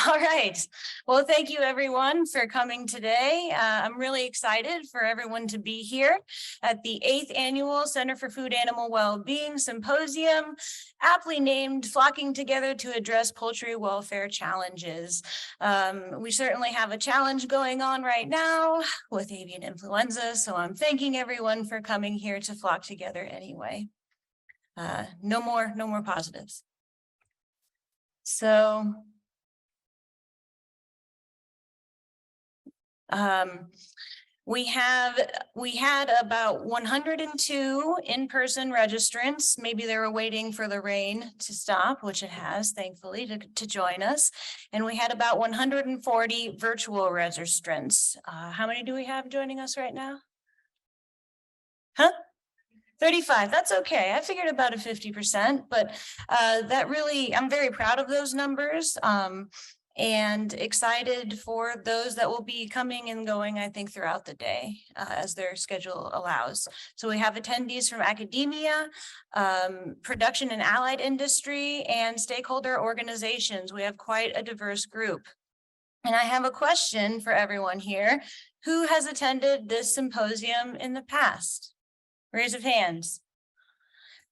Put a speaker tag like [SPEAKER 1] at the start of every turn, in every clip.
[SPEAKER 1] All right. Well, thank you everyone for coming today. I'm really excited for everyone to be here at the 8th Annual Center for Food Animal Well-Being Symposium, aptly named Flocking Together to Address Poultry Welfare Challenges. We certainly have a challenge going on right now with avian influenza, so I'm thanking everyone for coming here to flock together anyway. No more positives. So we had about 102 in-person registrants. Maybe they were waiting for the rain to stop, which it has, thankfully, to join us. And we had about 140 virtual registrants. How many do we have joining us right now? Huh? 35, that's okay. I figured about a 50%, but that really, I'm very proud of those numbers. And excited for those that will be coming and going, I think, throughout the day as their schedule allows. So we have attendees from academia, production and allied industry, and stakeholder organizations. We have quite a diverse group. And I have a question for everyone here. Who has attended this symposium in the past? Raise of hands.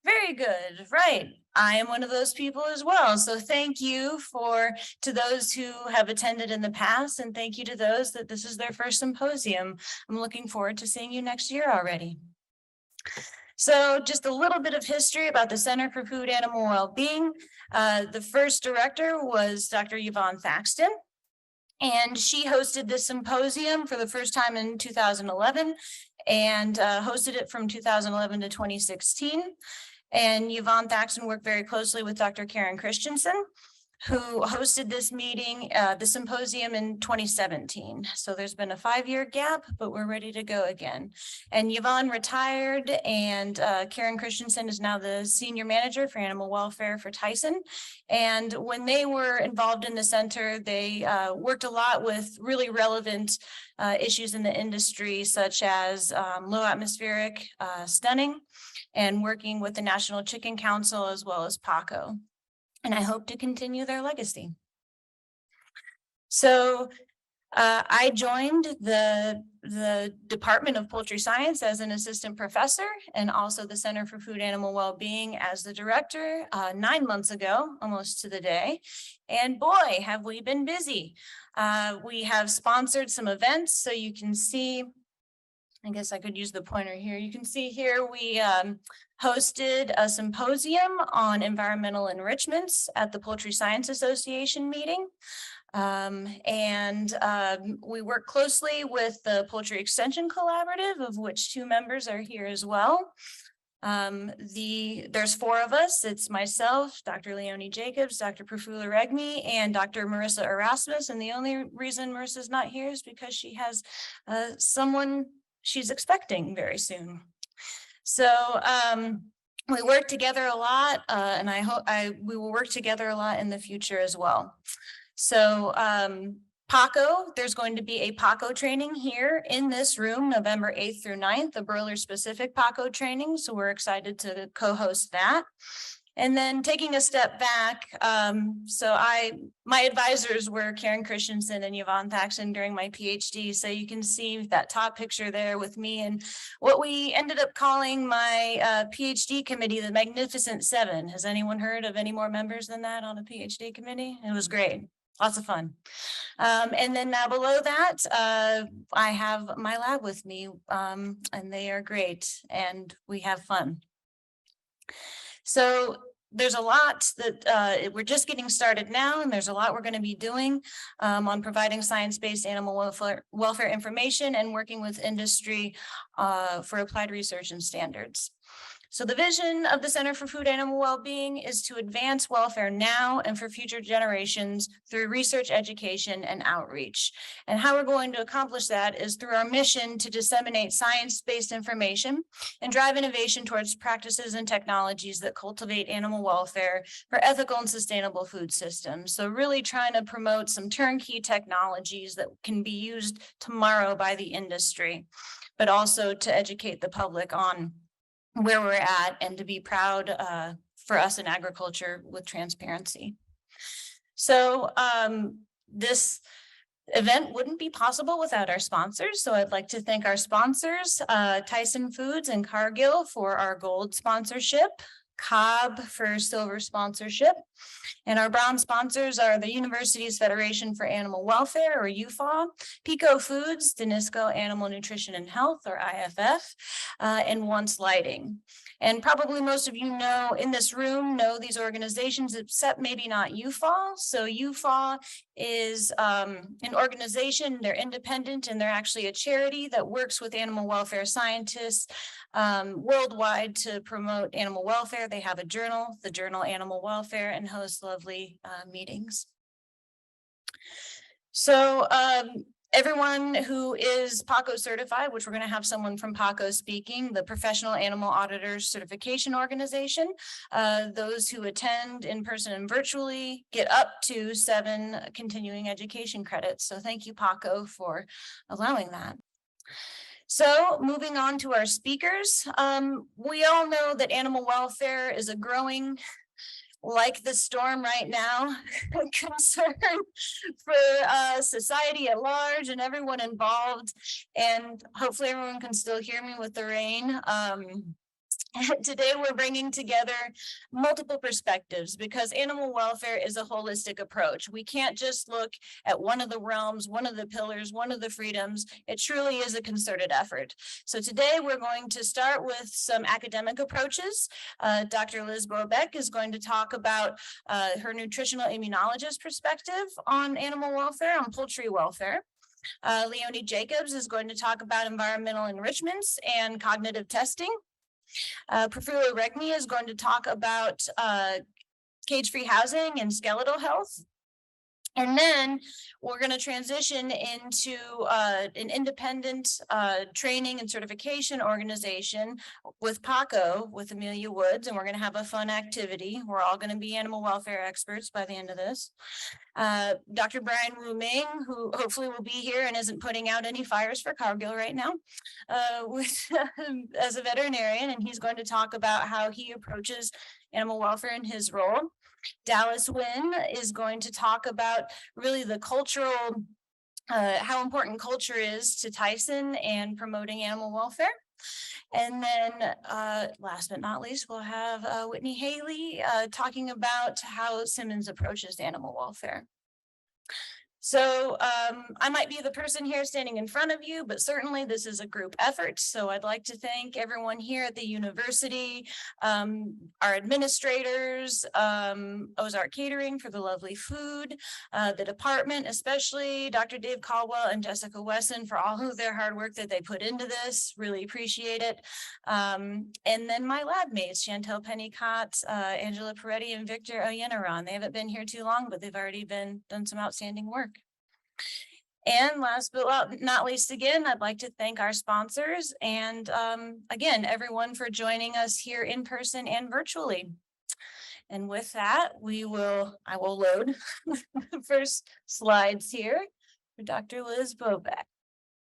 [SPEAKER 1] Very good, right. I am one of those people as well. So thank you to those who have attended in the past, and thank you to those that this is their first symposium. I'm looking forward to seeing you next year already. So just a little bit of history about the Center for Food Animal Well-Being. The first director was Dr. Yvonne Thaxton, and she hosted this symposium for the first time in 2011 and hosted it from 2011 to 2016. And Yvonne Thaxton worked very closely with Dr. Karen Christensen, who hosted this meeting, the symposium in 2017. So there's been a 5-year gap, but we're ready to go again. And Yvonne retired, and Karen Christensen is now the senior manager for animal welfare for Tyson. And when they were involved in the center, they worked a lot with really relevant issues in the industry, such as low atmospheric stunning, and working with the National Chicken Council as well as PACO. And I hope to continue their legacy. So I joined the Department of Poultry Science as an assistant professor, and also the Center for Food Animal Well-Being as the director 9 months ago, almost to the day. And boy, have we been busy. We have sponsored some events, so you can see, I guess I could use the pointer here. You can see here we hosted a symposium on environmental enrichments at the Poultry Science Association meeting. We work closely with the Poultry Extension Collaborative, of which 2 members are here as well. There's 4 of us. It's myself, Dr. Leonie Jacobs, Dr. Prafula Regmi, and Dr. Marissa Erasmus. And the only reason Marissa's not here is because she has someone she's expecting very soon. So we work together a lot, and I hope we will work together a lot in the future as well. So PACO, there's going to be a PACO training here in this room, November 8th through 9th, a broiler specific PACO training. So we're excited to co-host that. And then taking a step back, my advisors were Karen Christensen and Yvonne Thaxton during my PhD. So you can see that top picture there with me and what we ended up calling my PhD committee, the Magnificent Seven. Has anyone heard of any more members than that on a PhD committee? It was great. Lots of fun. And then now below that, I have my lab with me, and they are great, and we have fun. So there's a lot that we're just getting started now, and there's a lot we're going to be doing on providing science-based animal welfare information and working with industry for applied research and standards. So the vision of the Center for Food Animal Well-Being is to advance welfare now and for future generations through research, education, and outreach. And how we're going to accomplish that is through our mission to disseminate science-based information and drive innovation towards practices and technologies that cultivate animal welfare for ethical and sustainable food systems. So really trying to promote some turnkey technologies that can be used tomorrow by the industry, but also to educate the public on where we're at and to be proud for us in agriculture with transparency. So this event wouldn't be possible without our sponsors. So I'd like to thank our sponsors, Tyson Foods and Cargill for our gold sponsorship, Cobb for silver sponsorship. And our bronze sponsors are the University's Federation for Animal Welfare, or UFAW, Pico Foods, Danisco Animal Nutrition and Health, or IFF, and Once Lighting. And probably most of you know in this room know these organizations, except maybe not UFAW. So UFAW is an organization, they're independent, and they're actually a charity that works with animal welfare scientists worldwide to promote animal welfare. They have a journal, the journal Animal Welfare, and host lovely meetings. So everyone who is PACO certified, which we're going to have someone from PACO speaking, the Professional Animal Auditors Certification Organization, those who attend in person and virtually get up to 7 continuing education credits. So thank you, PACO, for allowing that. So moving on to our speakers, we all know that animal welfare is a growing, like the storm right now, concern for society at large and everyone involved. And hopefully everyone can still hear me with the rain. Today, we're bringing together multiple perspectives because animal welfare is a holistic approach. We can't just look at one of the realms, one of the pillars, one of the freedoms. It truly is a concerted effort. So today, we're going to start with some academic approaches. Dr. Liz Bobeck is going to talk about her nutritional immunologist perspective on animal welfare, on poultry welfare. Leonie Jacobs is going to talk about environmental enrichments and cognitive testing. Prafula Regmi is going to talk about cage-free housing and skeletal health. And then we're going to transition into an independent training and certification organization with PACO, with Amelia Woods, and we're going to have a fun activity. We're all going to be animal welfare experts by the end of this. Dr. Brian Wu Ming, who hopefully will be here and isn't putting out any fires for Cargill right now, as a veterinarian, and he's going to talk about how he approaches animal welfare in his role. Dallas Wynn is going to talk about really the cultural, how important culture is to Tyson and promoting animal welfare. And then last but not least, we'll have Whitney Haley talking about how Simmons approaches animal welfare. So I might be the person here standing in front of you, but certainly this is a group effort. So I'd like to thank everyone here at the university, our administrators, Ozark Catering for the lovely food, the department, especially Dr. Dave Caldwell and Jessica Wesson for all of their hard work that they put into this. Really appreciate it. And then my lab mates, Chantel Pennicott, Angela Peretti, and Victor Oyenaron. They haven't been here too long, but they've already done some outstanding work. And last but not least, again, I'd like to thank our sponsors and again, everyone for joining us here in person and virtually. And with that, I will load the first slides here for Dr. Liz Bobeck.